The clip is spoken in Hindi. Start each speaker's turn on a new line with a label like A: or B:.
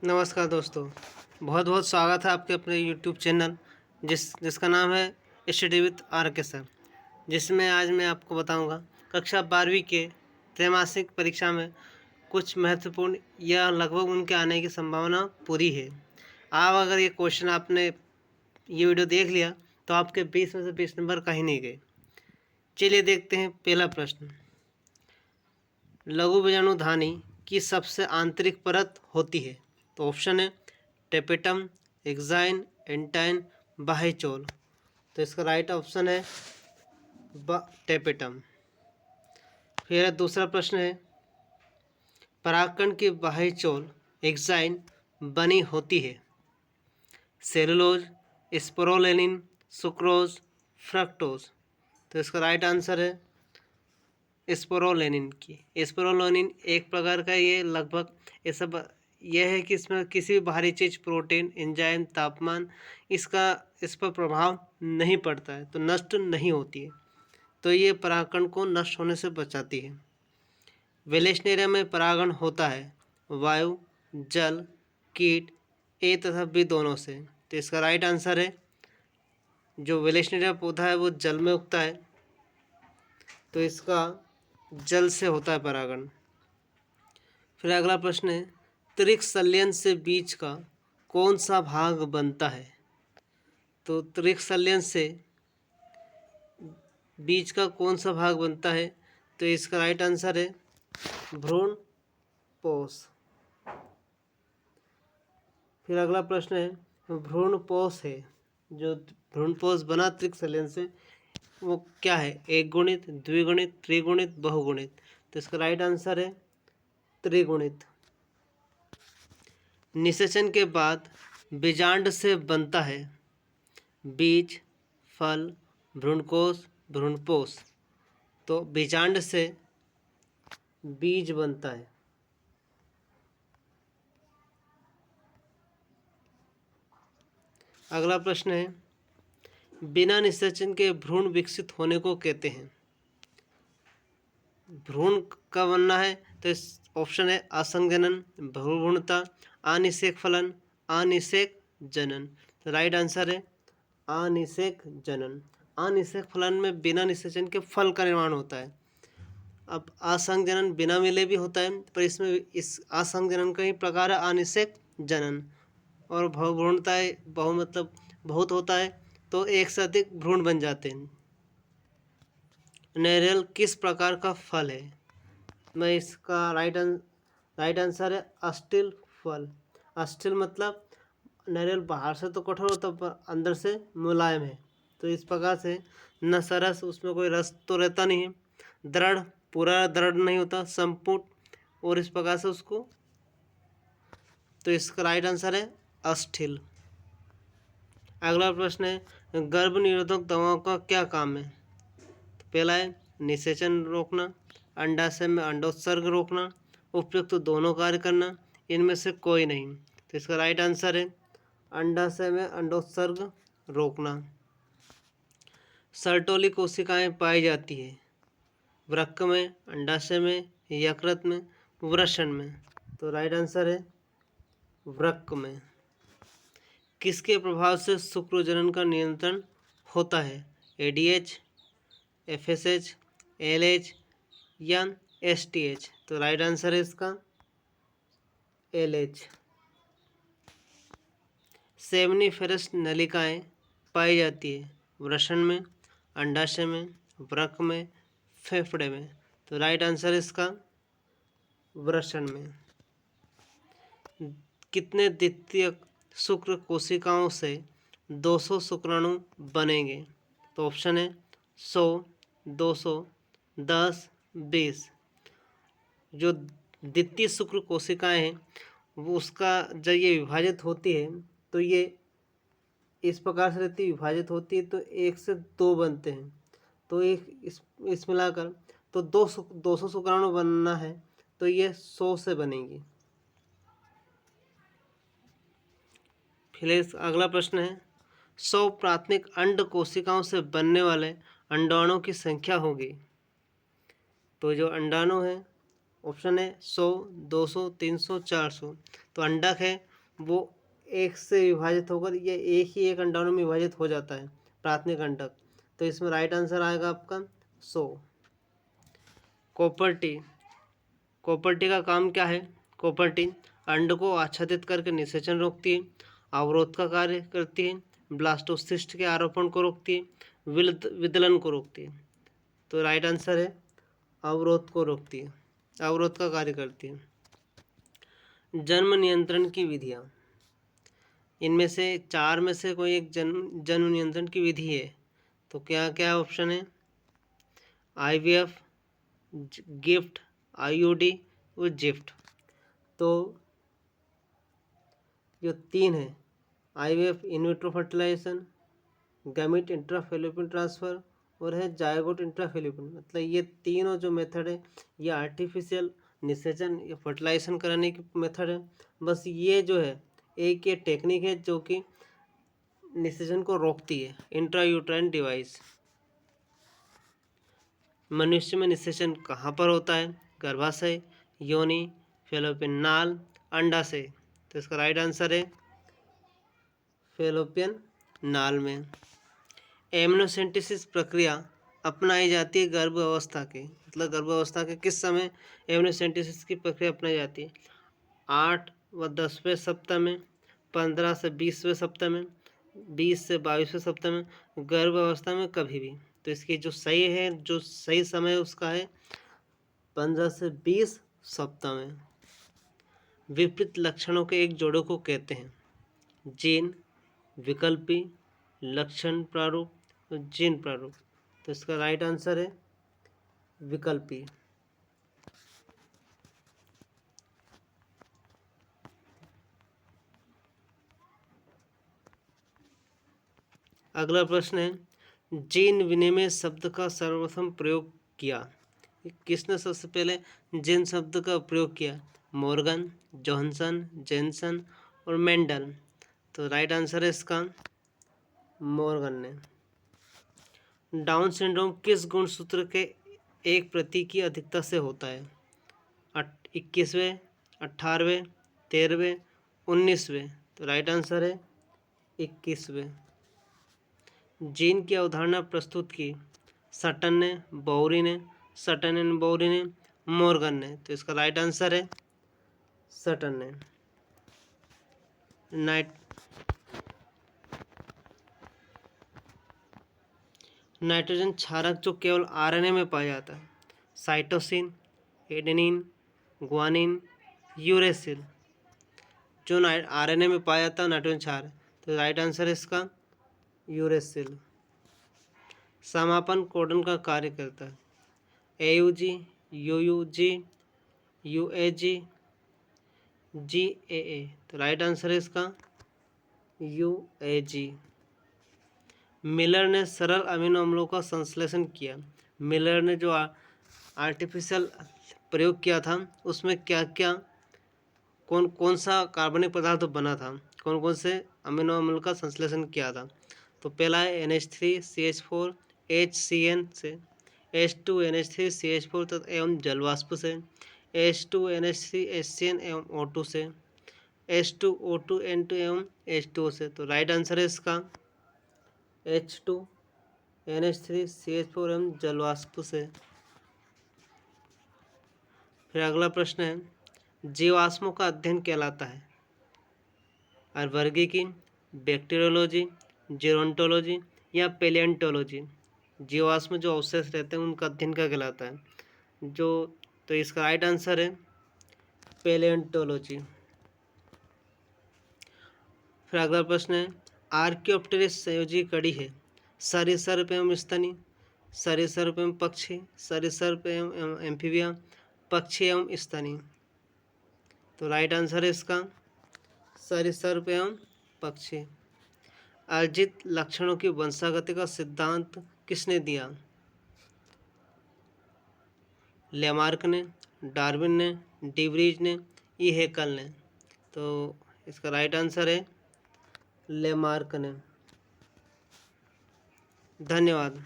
A: नमस्कार दोस्तों, बहुत बहुत स्वागत है आपके अपने यूट्यूब चैनल जिसका नाम है स्टडी विथ आर के सर, जिसमें आज मैं आपको बताऊंगा कक्षा 12वीं के त्रैमासिक परीक्षा में कुछ महत्वपूर्ण या लगभग उनके आने की संभावना पूरी है। आप अगर ये क्वेश्चन आपने ये वीडियो देख लिया तो आपके 20 में से 20 नंबर कहीं नहीं गए। चलिए देखते हैं पहला प्रश्न। लघु बीजाणुधानी की सबसे आंतरिक परत होती है? तो ऑप्शन है टेपेटम, एक्साइन, एंटाइन, बाह्यचोल। तो इसका राइट ऑप्शन है टेपेटम। फिर दूसरा प्रश्न है परागकण की बाह्यचोल एक्साइन बनी होती है? Cellulose, sporopollenin, sucrose, fructose. तो इसका राइट आंसर है स्पोरोलेनिन की। स्पोरोलेनिन एक प्रकार का ये लगभग ऐसा यह है कि इसमें किसी भी बाहरी चीज़, प्रोटीन, एंजाइम, तापमान इस पर प्रभाव नहीं पड़ता है, तो नष्ट नहीं होती है, तो ये परागकण को नष्ट होने से बचाती है। वेलेस्नेरिया में परागण होता है वायु, जल, कीट, ए तथा बी दोनों से। तो इसका राइट आंसर है जो वेलेस्नेरिया पौधा है वो जल में उगता है, तो इसका जल से होता है परागण। फिर अगला प्रश्न है त्रिक संलयन से बीज का कौन सा भाग बनता है? तो त्रिक संलयन से बीज का कौन सा भाग बनता है? तो इसका राइट आंसर है भ्रूण पोष। फिर अगला प्रश्न है भ्रूण पोष है जो भ्रूण पोष बना त्रिक संलयन से वो क्या है? एक गुणित, द्विगुणित, त्रिगुणित, बहुगुणित। तो इसका राइट आंसर है त्रिगुणित। निषेचन के बाद बीजांड से बनता है बीज, फल, भ्रूणकोश, भ्रूणपोष। तो बीजांड से बीज बनता है। अगला प्रश्न है बिना निषेचन के भ्रूण विकसित होने को कहते हैं? भ्रूण का बनना है तो इस ऑप्शन है असंजनन, बहुभ्रूणता, अनिषेक फलन, अनिषेक जनन। तो राइट आंसर है अनिषेक जनन। अनिषेक फलन में बिना निषेचन के फल का निर्माण होता है। अब असंजनन बिना मिले भी होता है, पर इसमें इस असंजनन का ही प्रकार है अनिषेक जनन। और बहुभ्रूणता मतलब बहुत होता है, तो एक से अधिक भ्रूण बन जाते हैं। नारियल किस प्रकार का फल है? मैं इसका राइट आंसर है अस्टिल फल। अस्टिल मतलब नारियल बाहर से तो कठोर होता है पर अंदर से मुलायम है, तो इस प्रकार से न सरस, उसमें कोई रस तो रहता नहीं है, दृढ़, पूरा दृढ़ नहीं होता, संपूर्ण, और इस प्रकार से उसको, तो इसका राइट आंसर है अस्टिल। अगला प्रश्न है गर्भ निरोधक दवाओं का क्या काम है? तो पहला है निषेचन रोकना, अंडाशय में अंडोत्सर्ग रोकना, उपयुक्त दोनों कार्य करना, इनमें से कोई नहीं। तो इसका राइट आंसर है अंडाशय में अंडोत्सर्ग रोकना। सर्टोली कोशिकाएं पाई जाती है वृक्क में, अंडाशय में, यकृत में, वृषण में। तो राइट आंसर है वृक्क में। किसके प्रभाव से शुक्र जनन का नियंत्रण होता है? एडीएच, एफएसएच, एलएच या एसटीएच। तो राइट आंसर है इसका एलएच। सेमनीफेरस नलिकाएं पाई जाती है वृषण में, अंडाशय में, वृक्क में, फेफड़े में। तो राइट आंसर है इसका वृषण में। कितने द्वितीयक शुक्र कोशिकाओं से 200 शुक्राणु बनेंगे? तो ऑप्शन है 100, 200, 10, 20। जो द्वितीय शुक्र कोशिकाएं हैं वो उसका जब ये विभाजित होती है तो ये इस प्रकार से रहती विभाजित होती है, तो 1 से 2 बनते हैं, तो एक इस मिलाकर तो 200 शुक्राणु बनना है, तो ये 100 से बनेंगी। फिर अगला प्रश्न है 100 प्राथमिक अंड कोशिकाओं से बनने वाले अंडाणुओं की संख्या होगी? तो जो अंडाणु है ऑप्शन है 100, 200, 300, 400। तो अंडक है वो एक से विभाजित होकर ये एक ही एक अंडाणु में विभाजित हो जाता है, प्राथमिक अंडक। तो इसमें राइट आंसर आएगा आपका 100। कॉपर टी, कॉपर टी का काम क्या है? कॉपर टी अंड को आच्छादित करके निषेचन रोकती है, अवरोध का कार्य करती है, ब्लास्टोसिस्ट के आरोपण को रोकती है, विदलन को रोकती है। तो राइट आंसर है अवरोध को रोकती है, अवरोध का कार्य करती है। जन्म नियंत्रण की विधियाँ, इनमें से 4 में से कोई एक जन्म नियंत्रण की विधि है, तो क्या क्या ऑप्शन है? IVF, गिफ्ट, IUD और जिफ्ट। तो जो 3 है, IVF in vitro fertilisation, gamete intrafallopian transfer और है जायगोट इंट्राफेलोपियन। मतलब ये तीनों जो मेथड है ये आर्टिफिशियल निषेचन या फर्टिलाइजेशन कराने की मेथड है। बस ये जो है एक ये टेक्निक है जो कि निषेचन को रोकती है, इंट्रायूट्राइन डिवाइस। मनुष्य में निषेचन कहाँ पर होता है? गर्भाशय, योनि, फेलोपियन नाल, अंडाशय। तो इसका राइट आंसर है फेलोपियन नाल में। एमनियोसेंटेसिस प्रक्रिया अपनाई जाती है गर्भ अवस्था के, मतलब गर्भ अवस्था के किस समय एमनियोसेंटेसिस की प्रक्रिया अपनाई जाती है? 8 व 10वें सप्ताह में, 15 से 20वें सप्ताह में, 20 से 22वें सप्ताह में, गर्भ अवस्था में कभी भी। तो इसकी जो सही समय उसका है 15 से 20 सप्ताह में। विपरीत लक्षणों के एक जोड़े को कहते हैं जीन विकल्पी, लक्षण प्रारूप, जीन प्रारूप। तो इसका राइट आंसर है विकल्पी। अगला प्रश्न है, जीन विनिमय शब्द का सर्वप्रथम प्रयोग किया, किसने सबसे पहले जीन शब्द का प्रयोग किया? मॉर्गन, जॉनसन, जेनसन और मेंडल। तो राइट आंसर है इसका मॉर्गन ने। डाउन सिंड्रोम किस गुणसूत्र के एक प्रति की अधिकता से होता है? 21वें, 18वें, 13वें, 19वें। तो राइट आंसर है 21वें। जीन की अवधारणा प्रस्तुत की सटन ने, बौरी ने, सटन एंड बौरी ने, मॉर्गन ने। तो इसका राइट आंसर है सटन ने। नाइट्रोजन क्षारक जो केवल आरएनए में पाया जाता है, साइटोसिन, एडेनिन, ग्वानिन, यूरेसिल। जो आरएनए में पाया जाता है नाइट्रोजन क्षारक, तो राइट आंसर है इसका यूरेसिल। समापन कोडन का कार्य करता है AUG, UUG, UAG, GAA। तो राइट आंसर है इसका UAG। मिलर ने सरल अमीनो अम्लों का संश्लेषण किया। मिलर ने जो आर्टिफिशियल प्रयोग किया था उसमें क्या क्या कौन सा कार्बनिक पदार्थ बना था, कौन कौन से अमीनो अम्ल का संश्लेषण किया था? तो पहला है NH3CH4 HCN से, H2NH3CH4 तथा एवं जलवाष्प से, H2NH3HCN एवं O2 से, H2O2N2 एवं H2O से। तो राइट आंसर है इसका H2NH3CH4 एवं जलवाष्प से। फिर अगला प्रश्न है, जीवाश्मों का अध्ययन कहलाता है वर्गीकी, बैक्टीरियोलॉजी, जेरोंटोलॉजी या पेलियंटोलॉजी। जीवाश्म जो अवशेष रहते हैं उनका अध्ययन क्या कहलाता है? तो इसका राइट आंसर है पेलियंटोलॉजी। फिर अगला प्रश्न है, आर्कियोप्टेरिस संयोजी कड़ी है सरीसृप एवं स्तनी, सरीसृप एवं पक्षी, सरीसृप एवं एम्फीबिया, पक्षी एवं स्तनी। तो राइट आंसर है इसका सरीसृप एवं पक्षी। अर्जित लक्षणों की वंशागति का सिद्धांत किसने दिया? लेमार्क ने, डार्विन ने, डिवरीज ने, ई हेकल ने। तो इसका राइट आंसर है लेमार्क ने। धन्यवाद।